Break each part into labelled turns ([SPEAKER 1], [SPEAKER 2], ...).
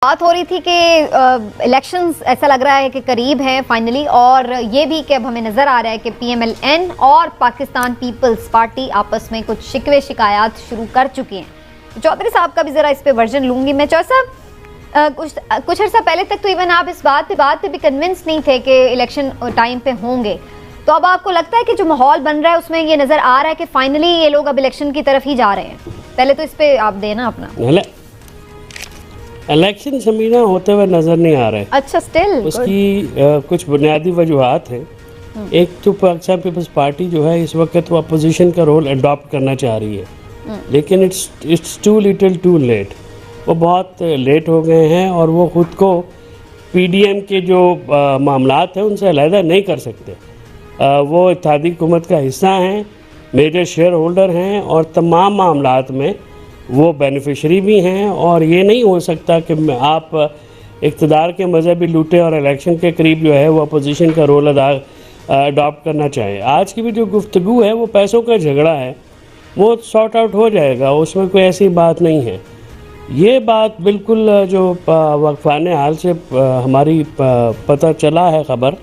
[SPEAKER 1] बात हो रही थी कि इलेक्शंस ऐसा लग रहा है कि करीब हैं फाइनली, और ये भी कि अब हमें नजर आ रहा है कि PMLN और पाकिस्तान पीपल्स पार्टी आपस में कुछ शिकवे शिकायत शुरू कर चुकी हैं। तो चौधरी साहब का भी जरा इस पे वर्जन लूंगी मैं। चौधरी साहब, कुछ अर्सा पहले तक तो इवन आप इस बात पे भी कन्विंस नहीं थे कि इलेक्शन टाइम पे होंगे, तो अब आपको लगता है कि जो माहौल बन रहा है उसमें ये नजर आ रहा है कि फाइनली ये लोग अब इलेक्शन की तरफ ही जा रहे हैं? पहले तो इस पे आप देना अपना।
[SPEAKER 2] इलेक्शन समीना होते हुए नजर नहीं आ रहे।
[SPEAKER 1] अच्छा, स्टिल
[SPEAKER 2] उसकी कुछ बुनियादी वजूहात हैं। एक तो पाकिस्तान पीपल्स पार्टी जो है इस वक्त वो अपोजिशन का रोल अडॉप्ट करना चाह रही है, लेकिन it's too little too late. वो बहुत लेट हो गए हैं और वो खुद को PDM के जो मामलात हैं उनसे अलहदा नहीं कर सकते। वो इत्तेहादी हुकूमत का हिस्सा हैं, मेजर शेयर होल्डर हैं और तमाम मामलात में वो बेनिफिशरी भी हैं। और ये नहीं हो सकता कि आप इक़्तिदार के मज़हबी लूटे और इलेक्शन के करीब जो है वो अपोजिशन का रोल अडॉप्ट करना चाहें। आज की भी जो गुफ्तगू है वो पैसों का झगड़ा है, वो सॉर्ट आउट हो जाएगा, उसमें कोई ऐसी बात नहीं है। ये बात बिल्कुल जो वक्फान हाल से हमारी पता चला है खबर,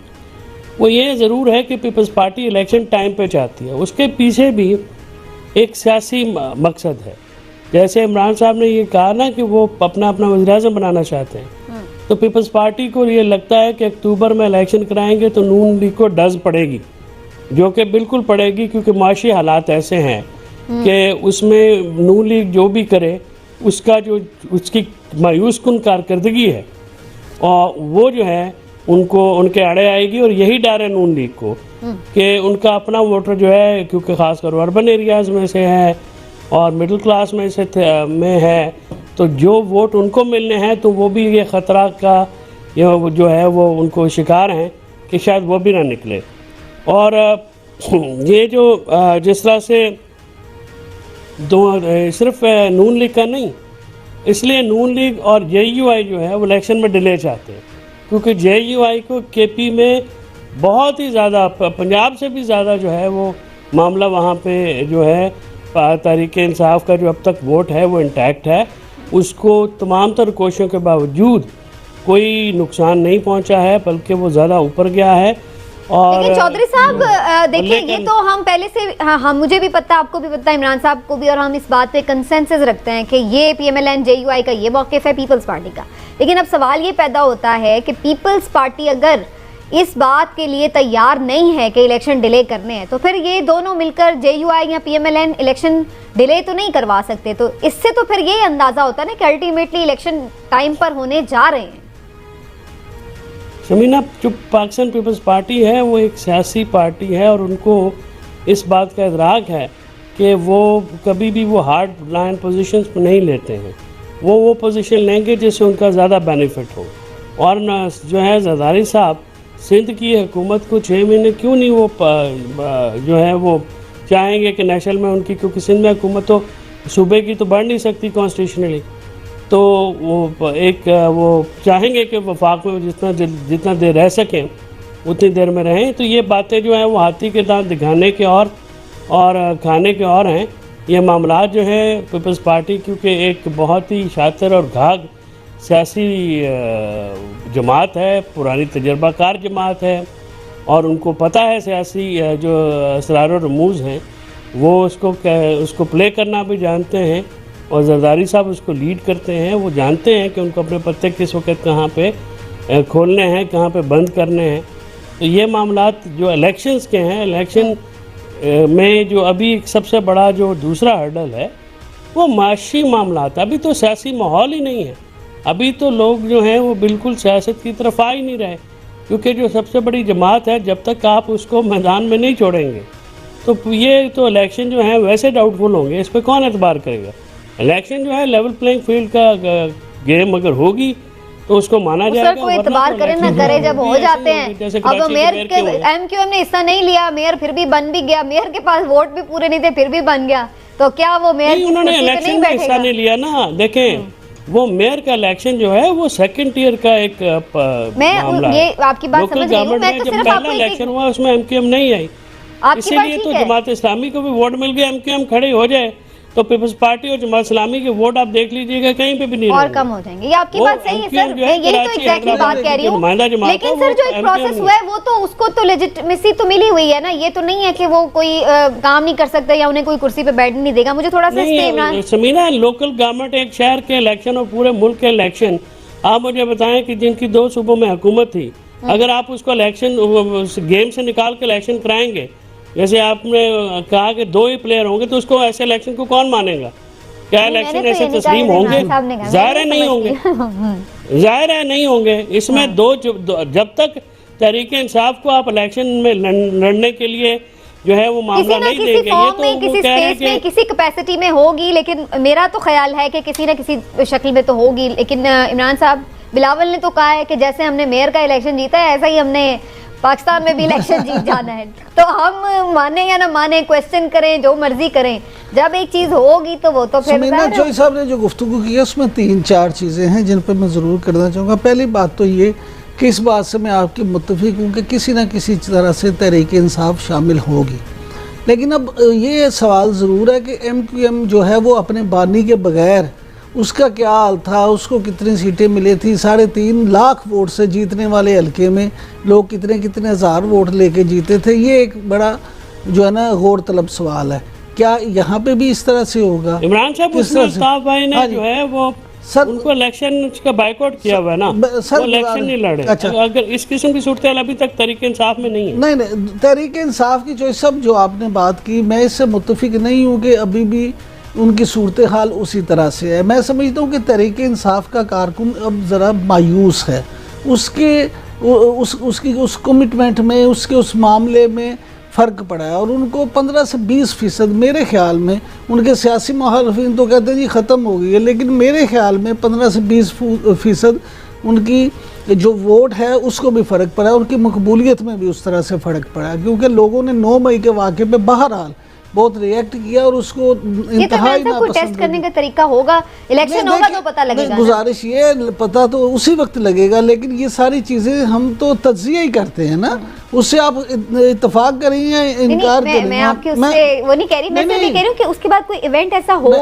[SPEAKER 2] वो ये ज़रूर है कि पीपल्स पार्टी इलेक्शन टाइम पे चाहती है। उसके पीछे भी एक सियासी मकसद है। जैसे इमरान साहब ने ये कहा ना कि वो अपना वज़ीर-ए-आज़म बनाना चाहते हैं, तो पीपल्स पार्टी को ये लगता है कि अक्टूबर में इलेक्शन कराएंगे तो नून लीग को डज़ पड़ेगी, जो कि बिल्कुल पड़ेगी, क्योंकि माशी हालात ऐसे हैं कि उसमें नून लीग जो भी करे उसका जो उसकी मायूस कुन कारकर्दगी है और वो जो है उनको उनके आड़े आएगी। और यही डर है नून लीग को कि उनका अपना वोटर जो है, क्योंकि ख़ासकर अर्बन एरियाज़ में से है और मिडिल क्लास में से में है, तो जो वोट उनको मिलने हैं तो वो भी ये ख़तरा का ये जो है वो उनको शिकार हैं कि शायद वो भी ना निकले। और ये जो जिस तरह से सिर्फ नून लीग का नहीं, इसलिए नून लीग और JUI जो है वो इलेक्शन में डिले चाहते हैं, क्योंकि JUI को KP में बहुत ही ज़्यादा, पंजाब से भी ज़्यादा जो है वो मामला वहाँ पे जो है तहरीक इंसाफ का जो अब तक वोट है वो इंटैक्ट है। उसको तमाम तर कोशिशों के बावजूद कोई नुकसान नहीं पहुंचा है, बल्कि वो ज़्यादा ऊपर गया है। और
[SPEAKER 1] लेकिन चौधरी साहब देखिए, ये तो हम पहले से हाँ मुझे भी पता, आपको भी पता, इमरान साहब को भी, और हम इस बात पे कंसेंसस रखते हैं कि ये PMLN JUI का ये मौक़िफ़ है पीपल्स पार्टी का। लेकिन अब सवाल ये पैदा होता है कि पीपल्स पार्टी अगर इस बात के लिए तैयार नहीं है कि इलेक्शन डिले करने हैं, तो फिर ये दोनों मिलकर JUI या PMLN इलेक्शन डिले तो नहीं करवा सकते। तो इससे तो फिर ये अंदाज़ा होता है ना कि अल्टीमेटली इलेक्शन टाइम पर होने जा रहे हैं।
[SPEAKER 2] शमीना, जो पाकिस्तान पीपल्स पार्टी है वो एक सियासी पार्टी है और उनको इस बात का इदराक है कि वो कभी भी वो हार्ड लाइन पोजीशंस नहीं लेते हैं। वो पोजीशन लेंगे जिससे उनका ज़्यादा बेनिफिट हो। और न जो है जरदारी साहब, सिंध की हुकूमत को 6 महीने क्यों नहीं वो जो है वो चाहेंगे कि नेशनल में उनकी, क्योंकि सिंध में हुकूमत तो सूबे की तो बढ़ नहीं सकती कॉन्स्टिट्यूशनली, तो वो एक वो चाहेंगे कि वफाक में जितना देर रह सकें उतनी देर में रहें। तो ये बातें जो हैं वो हाथी के दांत दिखाने के और खाने के और हैं। ये मामलात जो हैं पीपल्स पार्टी, क्योंकि एक बहुत ही शातिर और घाघ सियासी जमात है, पुरानी तजर्बाकार जमात है, और उनको पता है सियासी जो असरार और रमूज़ हैं वो उसको प्ले करना भी जानते हैं। और जरदारी साहब उसको लीड करते हैं। वो जानते हैं कि उनको अपने पत्ते किस वक्त कहाँ पे खोलने हैं, कहाँ पे बंद करने हैं। तो ये मामलात जो इलेक्शंस के हैं, इलेक्शन में जो अभी सबसे बड़ा जो दूसरा हर्डल है वो माशी मामलात। अभी तो सियासी माहौल ही नहीं है, अभी तो लोग जो हैं वो बिल्कुल सियासत की तरफ आ ही नहीं रहे, क्योंकि जो सबसे बड़ी जमात है जब तक आप उसको मैदान में नहीं छोड़ेंगे तो ये तो इलेक्शन जो है वैसे डाउटफुल होंगे। इस पर कौन एतबार करेगा? इलेक्शन जो है लेवल प्लेइंग फील्ड का गेम अगर होगी तो उसको माना जाएगा।
[SPEAKER 1] कोई एतबार करे ना करे, जब हो जाते हैं। अब मेयर के MQM ने हिस्सा नहीं लिया, मेयर फिर भी बन भी गया, मेयर के पास वोट भी पूरे नहीं थे फिर भी बन गया, तो क्या वो मेयर
[SPEAKER 2] उन्होंने इलेक्शन में हिस्सा नहीं लिया ना? देखें, वो मेयर का इलेक्शन जो है वो सेकंड ईयर का एक मामला है।
[SPEAKER 1] ये आपकी बात समझ रही हूं, मैं तो सिर्फ आपको
[SPEAKER 2] इलेक्शन हुआ उसमें MQM नहीं आई, इसीलिए तो जमात इस्लामी को भी वोट मिल गया, MQM खड़े हो जाए तो पीपल्स पार्टी और जमात इस्लामी के वोट आप देख लीजिएगा कहीं पे भी नहीं
[SPEAKER 1] और
[SPEAKER 2] रहेंगे।
[SPEAKER 1] कम हो जाएंगे। ये आपकी
[SPEAKER 2] वो
[SPEAKER 1] बात सही है
[SPEAKER 2] MQ
[SPEAKER 1] सर,
[SPEAKER 2] जो है
[SPEAKER 1] यही तो
[SPEAKER 2] कराची
[SPEAKER 1] एग्जैक्टली
[SPEAKER 2] हैदराबाद
[SPEAKER 1] बात कह रही हूँ।
[SPEAKER 2] नुमाइंदा जमात
[SPEAKER 1] लेकिन
[SPEAKER 2] है,
[SPEAKER 1] सर
[SPEAKER 2] वो
[SPEAKER 1] जो एक
[SPEAKER 2] MQ
[SPEAKER 1] प्रोसेस हुआ है वो तो उसको तो लेजिटिमेसी तो मिली हुई है ना, ये तो नहीं है कि वो कोई काम नहीं कर सकता या उन्हें कोई कुर्सी पे बैठने नहीं देगा। मुझे थोड़ा सा इस पे इमरान
[SPEAKER 2] नहीं समीना, लोकल गवर्नमेंट एक शहर के इलेक्शन और पूरे मुल्क के इलेक्शन, आप मुझे बताएं कि जिनकी 2 सूबों में हुकूमत थी, अगर आप उसको इलेक्शन गेम से निकाल के इलेक्शन कराएंगे, जैसे आपने कहा कि 2 ही प्लेयर होंगे, तो उसको ऐसे इलेक्शन को कौन मानेगा? क्या इलेक्शन ऐसे तस्लीम होंगे? जाहिर है नहीं होंगे, जाहिर है नहीं होंगे। इसमें जब तक तहरीक इंसाफ को आप इलेक्शन में लड़ने के लिए जो है वो मामला नहीं देंगे, ये
[SPEAKER 1] फॉर्म
[SPEAKER 2] तो
[SPEAKER 1] में,
[SPEAKER 2] वो
[SPEAKER 1] किसी
[SPEAKER 2] कह रहे हैं
[SPEAKER 1] स्पेस में,
[SPEAKER 2] कि
[SPEAKER 1] किसी कैपेसिटी में होगी, लेकिन मेरा तो ख्याल है कि किसी न किसी शक्ल में तो होगी। लेकिन इमरान साहब, बिलावल ने तो कहा है कि जैसे हमने मेयर का इलेक्शन जीता है ऐसा ही हमने पाकिस्तान में भी इलेक्शन जीत जाना है। तो हम माने या ना माने, क्वेश्चन करें, जो मर्जी करें, जब एक चीज होगी तो वो तो फिर
[SPEAKER 3] समीना जोई साहब ने जो गुफ्तगू की है उसमें 3-4 चीज़ें हैं जिन पर मैं ज़रूर करना चाहूँगा। पहली बात तो ये कि इस बात से मैं आपकी मुत्तफिक हूँ कि किसी न किसी तरह से तहरीक इंसाफ शामिल होगी, लेकिन अब ये सवाल ज़रूर है कि MQM जो है वो अपने बानी के बगैर उसका क्या हाल था, उसको कितनी सीटें मिली थी, 3.5 लाख वोट से जीतने वाले हल्के में लोग कितने कितने हज़ार वोट लेके जीते थे। ये एक बड़ा जो है ना गौर तलब सवाल है। क्या यहाँ पे भी इस तरह से होगा?
[SPEAKER 2] इमरान साहब
[SPEAKER 3] किस
[SPEAKER 2] उसमें
[SPEAKER 3] तरह से?
[SPEAKER 2] अल्ताफ भाई ने
[SPEAKER 3] हाँ जी।
[SPEAKER 2] जो है वो
[SPEAKER 3] सर
[SPEAKER 2] उनको इलेक्शन का बाइकआउट किया हुआ है ना,
[SPEAKER 3] सर
[SPEAKER 2] वो इलेक्शन नहीं लड़े।
[SPEAKER 3] अच्छा।
[SPEAKER 2] अगर इस किस्म की सूरत अभी तक तहरीक इंसाफ में नहीं है।
[SPEAKER 3] नहीं तहरीक इंसाफ की जो सब जो आपने बात की, मैं इससे मुत्तफिक नहीं हूँ कि अभी भी उनकी सूरत हाल उसी तरह से है। मैं समझता हूँ कि तहरीक इंसाफ का कारकुन अब ज़रा मायूस है, उसकी उस कमिटमेंट में, उसके उस मामले में फ़र्क पड़ा है, और उनको 15 से 20% मेरे ख्याल में, उनके सियासी मुखालिफिन तो कहते हैं जी ख़त्म हो गई है, लेकिन मेरे ख्याल में 15 से 20% उनकी जो वोट है उसको भी फ़र्क पड़ा है, उनकी मकबूलियत में भी उस तरह से फ़र्क पड़ा है, क्योंकि लोगों ने 9 मई के वाक़े पे बहरहाल बहुत रिएक्ट किया और उसको इंतहाई
[SPEAKER 1] कोई टेस्ट करने का तरीका होगा, इलेक्शन होगा तो पता लगेगा।
[SPEAKER 3] गुजारिश ये पता तो उसी वक्त लगेगा, लेकिन ये सारी चीज़ें हम तो तज्जिया ही करते हैं ना, उससे आप इत्तेफाक करें या इनकार करें।
[SPEAKER 1] मैं आपकी उससे वो नहीं कह रही, मैं सिर्फ ये कह रही हूँ कि उसके बाद कोई इवेंट ऐसा हो,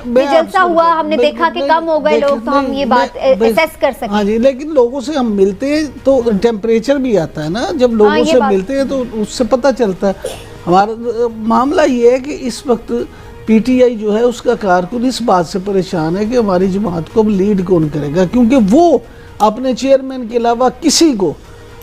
[SPEAKER 1] जलसा हुआ, हमने देखा कि कम हो गए लोग, तो हम ये बात एसेस कर सकें।
[SPEAKER 3] हाँ जी, लेकिन लोगों से हम मिलते हैं तो टेम्परेचर भी आता है ना, जब लोगों से मिलते हैं तो उससे पता चलता है। हमारा मामला ये है कि इस वक्त PTI जो है उसका कारकुन इस बात से परेशान है कि हमारी जमात को अब लीड कौन करेगा, क्योंकि वो अपने चेयरमैन के अलावा किसी को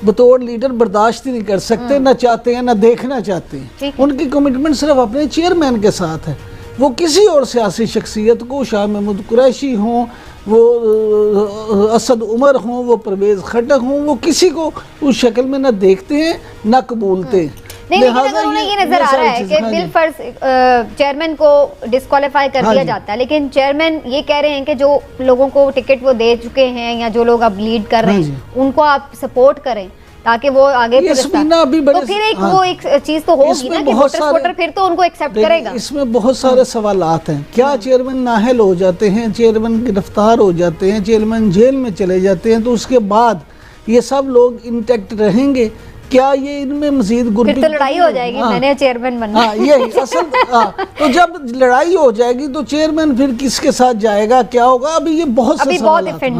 [SPEAKER 3] बतौर लीडर बर्दाश्त ही नहीं कर सकते, ना चाहते हैं, ना देखना चाहते हैं। उनकी कमिटमेंट सिर्फ अपने चेयरमैन के साथ है। वो किसी और सियासी शख्सियत को, शाह महमूद कुरैशी हों, वो असद उमर हों, वो परवेज़ खट्टक हों, वो किसी को उस शक्ल में ना देखते हैं ना कबूलते हैं।
[SPEAKER 1] नहीं, लेकिन अगर उन्हें ये नजर आ रहा है कि बिल फर्ज चेयरमैन को डिस्क्वालीफाई कर दिया जाता है, लेकिन चेयरमैन ये कह रहे हैं कि जो लोगों को टिकट वो दे चुके हैं या जो लोग अब लीड कर रहे हैं उनको आप सपोर्ट करें ताकि वो आगे तो फिर एक वो एक चीज तो होगी ना कि वोटर फिर तो उनको एक्सेप्ट करेगा।
[SPEAKER 3] इसमें बहुत सारे सवालात हैं। क्या चेयरमैन नाअहल हो जाते हैं, चेयरमैन गिरफ्तार हो जाते हैं, चेयरमैन जेल में चले जाते हैं, तो उसके बाद ये सब लोग इंटैक्ट रहेंगे? क्या ये इनमें मजीद
[SPEAKER 1] फिर तो लड़ाई हो जाएगी, मैंने चेयरमैन बनना।
[SPEAKER 3] हाँ, यही असल। तो जब लड़ाई हो जाएगी तो चेयरमैन फिर किसके साथ जाएगा, क्या होगा? अभी ये बहुत
[SPEAKER 1] इफेक्ट